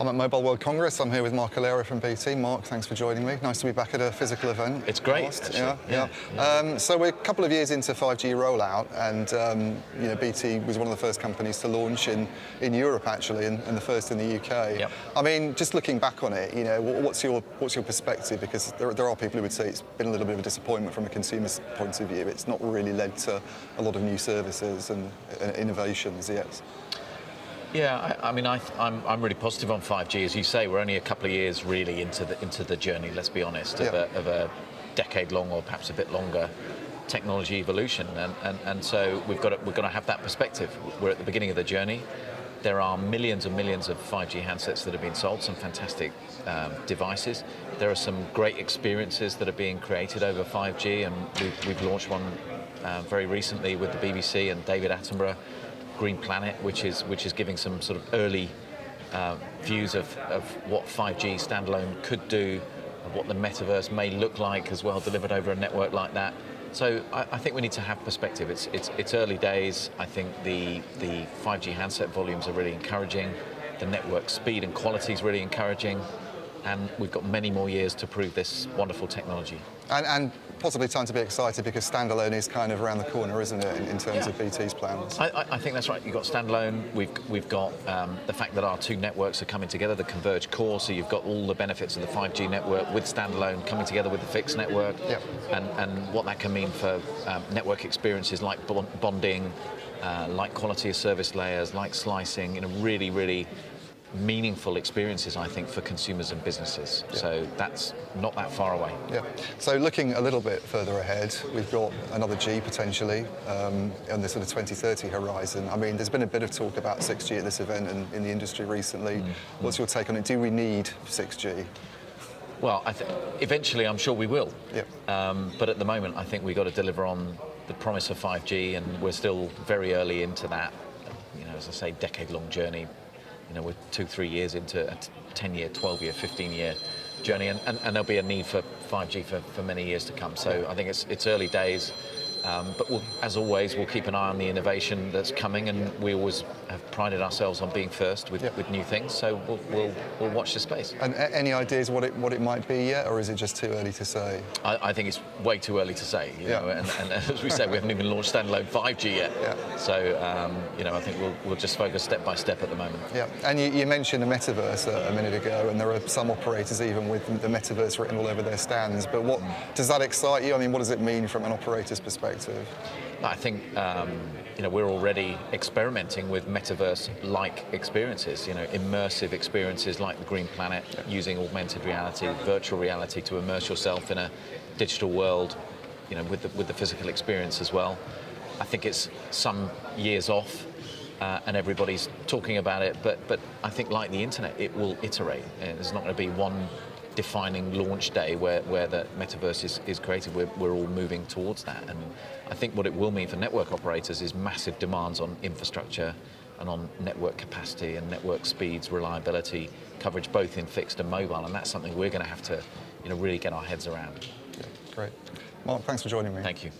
I'm at Mobile World Congress. I'm here with Marc Allera from BT. Marc, thanks for joining me. Nice to be back at a physical event. It's great. Yeah. So we're a couple of years into 5G rollout, and BT was one of the first companies to launch in Europe actually, and the first in the UK. Yep. I mean, just looking back on it, what's your perspective? Because there are people who would say it's been a little bit of a disappointment from a consumer's point of view. It's not really led to a lot of new services and innovations yet. Yeah, I'm really positive on 5G. As you say, we're only a couple of years really into the journey. Let's be honest, of a decade-long or perhaps a bit longer technology evolution, and so we've got to have that perspective. We're at the beginning of the journey. There are millions and millions of 5G handsets that have been sold, some fantastic devices. There are some great experiences that are being created over 5G, and we've launched one very recently with the BBC and David Attenborough, Green Planet, which is giving some sort of early views of what 5G standalone could do, of what the Metaverse may look like as well, delivered over a network like that. So I think we need to have perspective. It's early days. I think the 5G handset volumes are really encouraging. The network speed and quality is really encouraging. And we've got many more years to prove this wonderful technology. And possibly time to be excited because standalone is kind of around the corner, isn't it, in terms of BT's plans? I think that's right. You've got standalone, we've got the fact that our two networks are coming together, the converged core, so you've got all the benefits of the 5G network with standalone coming together with the fixed network, and what that can mean for network experiences like bonding, like quality of service layers, like slicing, really, really meaningful experiences, I think, for consumers and businesses. So that's not that far away. Yeah. So looking a little bit further ahead, we've got another G potentially on the sort of 2030 horizon. I mean, there's been a bit of talk about 6G at this event and in the industry recently. What's your take on it? Do we need 6G? Well, eventually I'm sure we will. Yep. But at the moment, I think we've got to deliver on the promise of 5G, and we're still very early into that, as I say, decade-long journey. We're 2-3 years into a 10-year, 12-year, 15-year journey, and there'll be a need for 5G for many years to come. So I think it's early days, but as always, we'll keep an eye on the innovation that's coming, and we always have prided ourselves on being first with new things. So we'll watch the space. And any ideas what it might be yet, or is it just too early to say? I think it's way too early to say. And as we say, we haven't even launched standalone 5G yet. Yeah. So I think we'll just focus step by step at the moment. Yeah. And you mentioned the Metaverse a minute ago, and there are some operators even with the Metaverse written all over their stands. But what does that excite you? I mean, what does it mean from an operator's perspective? I think we're already experimenting with Metaverse-like experiences, immersive experiences like the Green Planet, using augmented reality, virtual reality to immerse yourself in a digital world, with the physical experience as well. I think it's some years off, and everybody's talking about it, but I think like the internet, it will iterate. There's not going to be one defining launch day where the Metaverse is created. We're all moving towards that, and I think what it will mean for network operators is massive demands on infrastructure and on network capacity and network speeds, reliability, coverage both in fixed and mobile, and that's something we're going to have to really get our heads around. Yeah, great. Marc, thanks for joining me. Thank you.